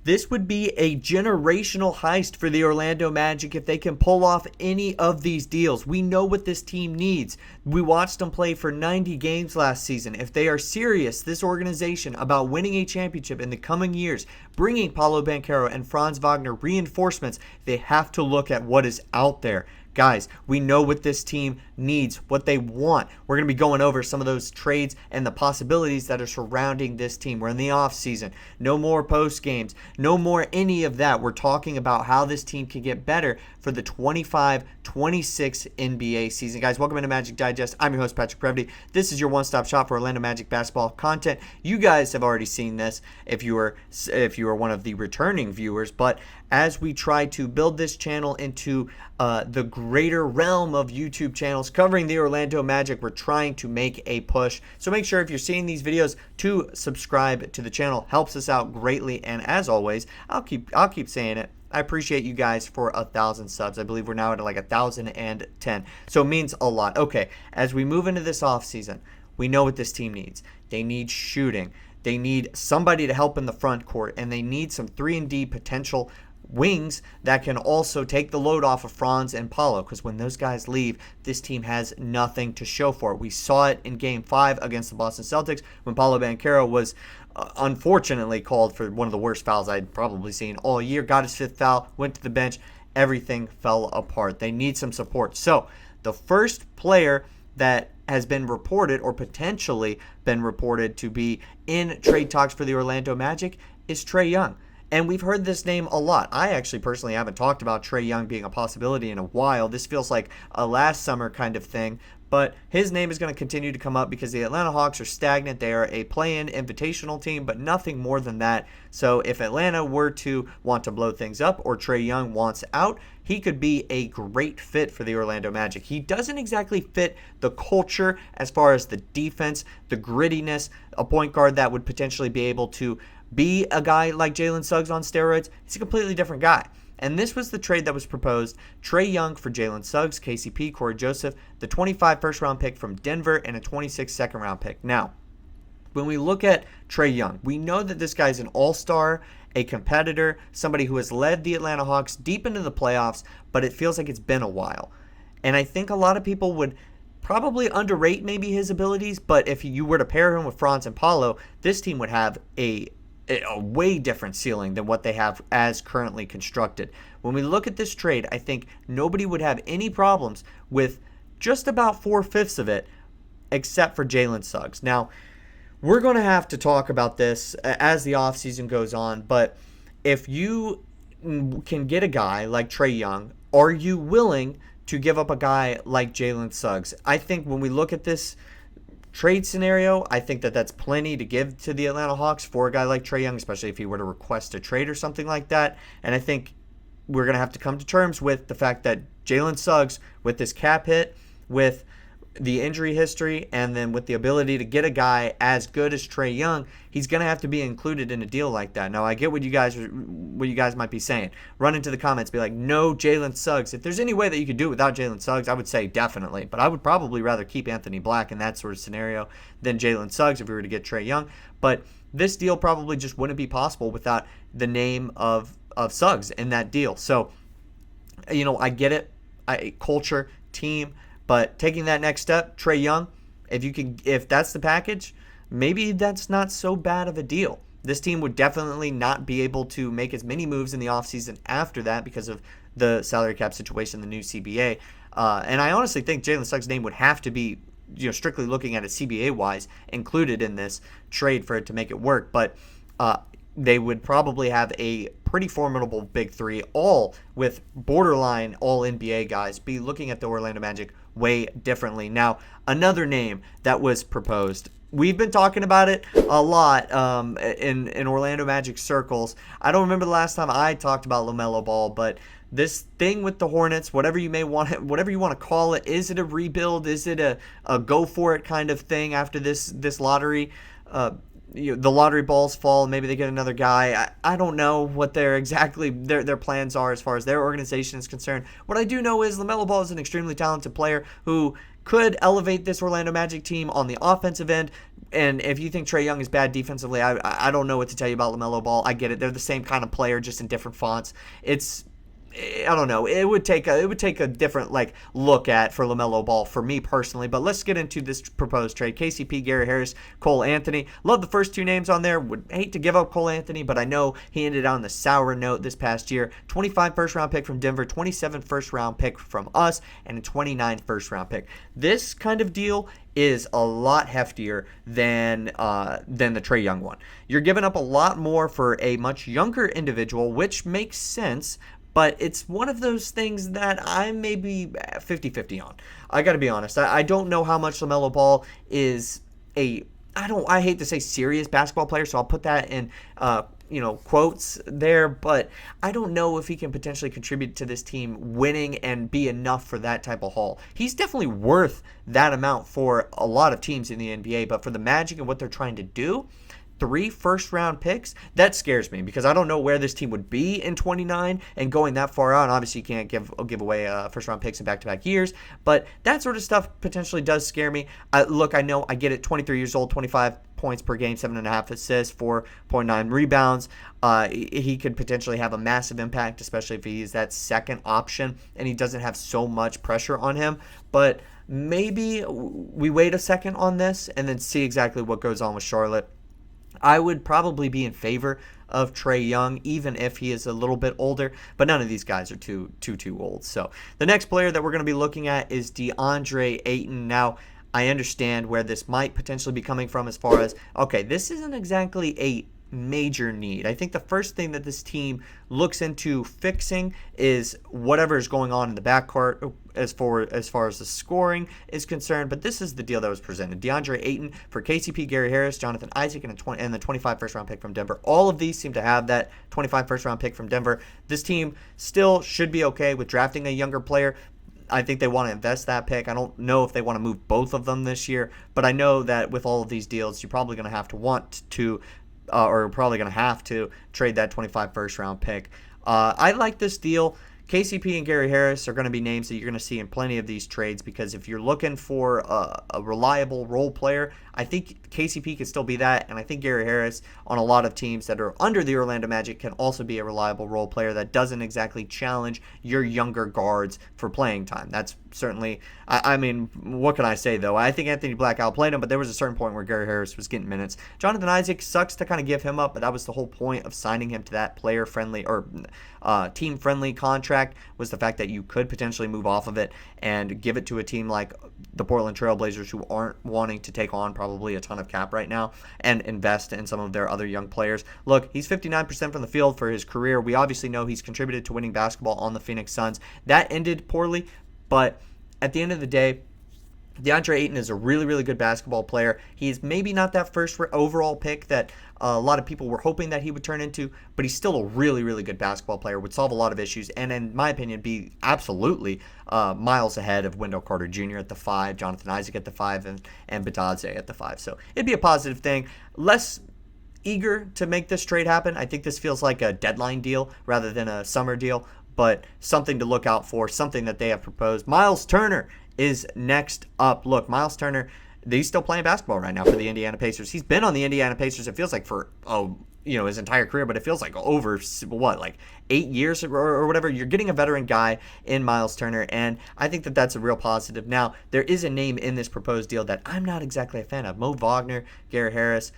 This would be a generational heist for the Orlando Magic if they can pull off any of these deals. We know what this team needs. We watched them play for 90 games last season. If they are serious, this organization, about winning a championship in the coming years, bringing Paolo Banchero and Franz Wagner reinforcements, they have to look at what is out there. Guys, we know what this team needs, what they want. We're going to be going over some of those trades and the possibilities that are surrounding this team. We're in the offseason. No more post games. No more any of that. We're talking about how this team can get better for the 25-26 NBA season. Guys, welcome into Magic Digest. I'm your host, Patrick Previty. This is your one-stop shop for Orlando Magic basketball content. You guys have already seen this if you are one of the returning viewers, but as we try to build this channel into the greater realm of YouTube channels covering the Orlando Magic, we're trying to make a push. So make sure if you're seeing these videos to subscribe to the channel. Helps us out greatly. And as always, I'll keep saying it, I appreciate you guys for 1,000 subs. I believe we're now at like 1,010. So it means a lot. Okay, as we move into this offseason, we know what this team needs. They need shooting. They need somebody to help in the front court, and they need some 3-and-D potential wings that can also take the load off of Franz and Paolo, because when those guys leave, this team has nothing to show for it. We saw it in Game 5 against the Boston Celtics when Paolo Banchero was unfortunately called for one of the worst fouls I'd probably seen all year. Got his 5th foul, went to the bench. Everything fell apart. They need some support. So the first player that has been reported or potentially been reported to be in trade talks for the Orlando Magic is Trae Young. And we've heard this name a lot. I actually personally haven't talked about Trae Young being a possibility in a while. This feels like a last summer kind of thing. But his name is going to continue to come up because the Atlanta Hawks are stagnant. They are a play-in invitational team, but nothing more than that. So if Atlanta were to want to blow things up or Trae Young wants out, he could be a great fit for the Orlando Magic. He doesn't exactly fit the culture as far as the defense, the grittiness, a point guard that would potentially be able to be a guy like Jalen Suggs on steroids. He's a completely different guy. And this was the trade that was proposed. Trae Young for Jalen Suggs, KCP, Corey Joseph, the 25 first-round pick from Denver, and a 26 second-round pick. Now, when we look at Trae Young, we know that this guy's an all-star, a competitor, somebody who has led the Atlanta Hawks deep into the playoffs, but it feels like it's been a while. And I think a lot of people would probably underrate maybe his abilities, but if you were to pair him with Franz and Paolo, this team would have a way different ceiling than what they have as currently constructed. When we look at this trade, I think nobody would have any problems with just about 4/5 of it except for Jalen Suggs. Now, we're going to have to talk about this as the offseason goes on, but if you can get a guy like Trae Young, are you willing to give up a guy like Jalen Suggs? I think when we look at this trade scenario, I think that that's plenty to give to the Atlanta Hawks for a guy like Trae Young, especially if he were to request a trade or something like that. And I think we're going to have to come to terms with the fact that Jalen Suggs, with this cap hit, with the injury history, and then with the ability to get a guy as good as Trae Young, he's going to have to be included in a deal like that. Now, I get what you guys might be saying. Run into the comments, be like, no Jalen Suggs. If there's any way that you could do it without Jalen Suggs, I would say definitely. But I would probably rather keep Anthony Black in that sort of scenario than Jalen Suggs if we were to get Trae Young. But this deal probably just wouldn't be possible without the name of Suggs in that deal. So, I get it. Culture, team. But taking that next step, Trae Young, if that's the package, maybe that's not so bad of a deal. This team would definitely not be able to make as many moves in the offseason after that because of the salary cap situation, the new CBA. And I honestly think Jalen Suggs' name would have to be, strictly looking at it CBA-wise, included in this trade for it to make it work. But they would probably have a pretty formidable big three, all with borderline all-NBA guys, be looking at the Orlando Magic way differently. Now, another name that was proposed, we've been talking about it a lot in Orlando Magic circles. I don't remember the last time I talked about LaMelo Ball, but this thing with the Hornets, whatever you want to call it, is it a rebuild? Is it a go for it kind of thing after this lottery? The lottery balls fall, maybe they get another guy. I don't know what their plans are as far as their organization is concerned. What I do know is LaMelo Ball is an extremely talented player who could elevate this Orlando Magic team on the offensive end. And if you think Trae Young is bad defensively, I don't know what to tell you about LaMelo Ball. I get it. They're the same kind of player, just in different fonts. I don't know. It would take a different look at for LaMelo Ball for me personally. But let's get into this proposed trade. KCP, Gary Harris, Cole Anthony. Love the first two names on there. Would hate to give up Cole Anthony, but I know he ended on the sour note this past year. 25 first round pick from Denver, 27 first round pick from us, and a 29 first round pick. This kind of deal is a lot heftier than the Trae Young one. You're giving up a lot more for a much younger individual, which makes sense. But it's one of those things that I may be 50-50 on. I got to be honest. I don't know how much LaMelo Ball is I hate to say serious basketball player, so I'll put that in quotes there, but I don't know if he can potentially contribute to this team winning and be enough for that type of haul. He's definitely worth that amount for a lot of teams in the NBA, but for the Magic and what they're trying to do, 3 first-round picks, that scares me because I don't know where this team would be in 29 and going that far out. And obviously, you can't give away first-round picks in back-to-back years, but that sort of stuff potentially does scare me. Look, I know, I get it, 23 years old, 25 points per game, 7.5 assists, 4.9 rebounds. He could potentially have a massive impact, especially if he's that second option and he doesn't have so much pressure on him. But maybe we wait a second on this and then see exactly what goes on with Charlotte. I would probably be in favor of Trae Young, even if he is a little bit older, but none of these guys are too old. So the next player that we're going to be looking at is Deandre Ayton. Now, I understand where this might potentially be coming from as far as, okay, this isn't exactly a major need. I think the first thing that this team looks into fixing is whatever is going on in the backcourt as far as the scoring is concerned. But this is the deal that was presented. DeAndre Ayton for KCP, Gary Harris, Jonathan Isaac, and the 25 first round pick from Denver. All of these seem to have that 25 first round pick from Denver. This team still should be okay with drafting a younger player. I think they want to invest that pick. I don't know if they want to move both of them this year, but I know that with all of these deals, you're probably going to have to trade that 25 first round pick. I like this deal. KCP and Gary Harris are going to be names that you're going to see in plenty of these trades because if you're looking for a reliable role player, I think KCP could still be that, and I think Gary Harris on a lot of teams that are under the Orlando Magic can also be a reliable role player that doesn't exactly challenge your younger guards for playing time. That's certainly, I mean, what can I say though? I think Anthony Black outplayed him, but there was a certain point where Gary Harris was getting minutes. Jonathan Isaac sucks to kind of give him up, but that was the whole point of signing him to that player-friendly or team-friendly contract was the fact that you could potentially move off of it and give it to a team like the Portland Trailblazers who aren't wanting to take on probably a ton of cap right now and invest in some of their other young players. Look, he's 59% from the field for his career. We obviously know he's contributed to winning basketball on the Phoenix Suns. That ended poorly, but at the end of the day, DeAndre Ayton is a really, really good basketball player. He's maybe not that first overall pick that a lot of people were hoping that he would turn into, but he's still a really, really good basketball player, would solve a lot of issues, and in my opinion, be absolutely miles ahead of Wendell Carter Jr. at the 5, Jonathan Isaac at the 5, and Bitadze at the 5. So it'd be a positive thing. Less eager to make this trade happen. I think this feels like a deadline deal rather than a summer deal, but something to look out for, something that they have proposed. Myles Turner is next up. Look, Myles Turner, he's still playing basketball right now for the Indiana Pacers. He's been on the Indiana Pacers, it feels like, for his entire career, but it feels like over 8 years or whatever. You're getting a veteran guy in Myles Turner, and I think that that's a real positive. Now, there is a name in this proposed deal that I'm not exactly a fan of. Mo Wagner, Gary Harris,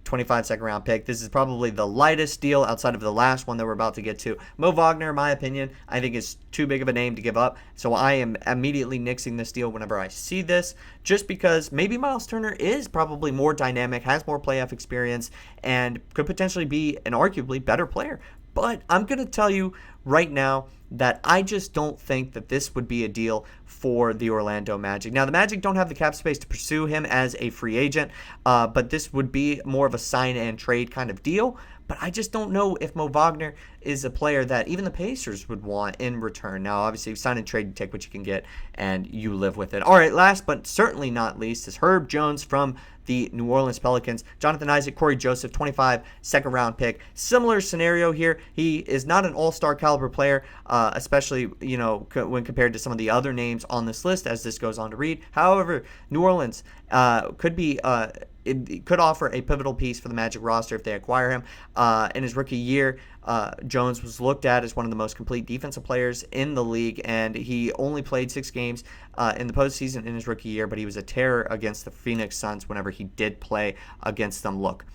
25 second round pick. This is probably the lightest deal outside of the last one that we're about to get to. Mo Wagner, in my opinion, I think is too big of a name to give up. So I am immediately nixing this deal whenever I see this, just because maybe Myles Turner is probably more dynamic, has more playoff experience, and could potentially be an arguably better player. But I'm going to tell you right now that I just don't think that this would be a deal for the Orlando Magic. Now, the Magic don't have the cap space to pursue him as a free agent, but this would be more of a sign and trade kind of deal. But I just don't know if Mo Wagner is a player that even the Pacers would want in return. Now, obviously, sign and trade, you take what you can get, and you live with it. All right, last but certainly not least is Herb Jones from the New Orleans Pelicans. Jonathan Isaac, Corey Joseph, 25, second-round pick. Similar scenario here. He is not an all-star caliber player, especially, when compared to some of the other names on this list, as this goes on to read. However, New Orleans it could offer a pivotal piece for the Magic roster if they acquire him. In his rookie year, Jones was looked at as one of the most complete defensive players in the league, and he only played 6 games in the postseason in his rookie year, but he was a terror against the Phoenix Suns whenever he did play against them. Look,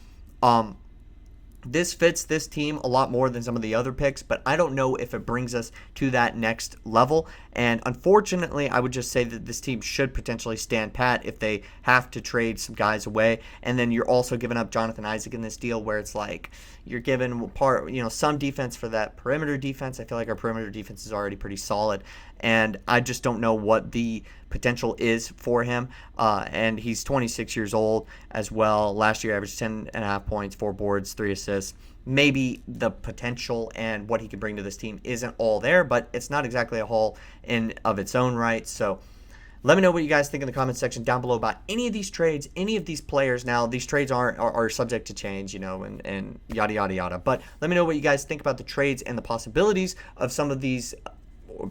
this fits this team a lot more than some of the other picks, but I don't know if it brings us to that next level. And unfortunately, I would just say that this team should potentially stand pat if they have to trade some guys away. And then you're also giving up Jonathan Isaac in this deal, where it's like you're giving some defense for that perimeter defense. I feel like our perimeter defense is already pretty solid, and I just don't know what the potential is for him. And he's 26 years old as well. Last year averaged 10.5 points, 4 boards, 3 assists. Maybe the potential and what he could bring to this team isn't all there, but it's not exactly a haul in of its own right. So let me know what you guys think in the comment section down below about any of these trades, any of these players. Now, these trades are subject to change, and yada, yada, yada. But let me know what you guys think about the trades and the possibilities of some of these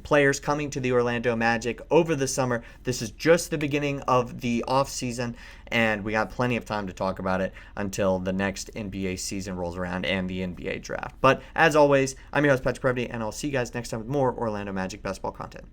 players coming to the Orlando Magic over the summer. This is just the beginning of the offseason, and we got plenty of time to talk about it until the next NBA season rolls around and the NBA draft. But as always, I'm your host, Patrick Previty, and I'll see you guys next time with more Orlando Magic basketball content.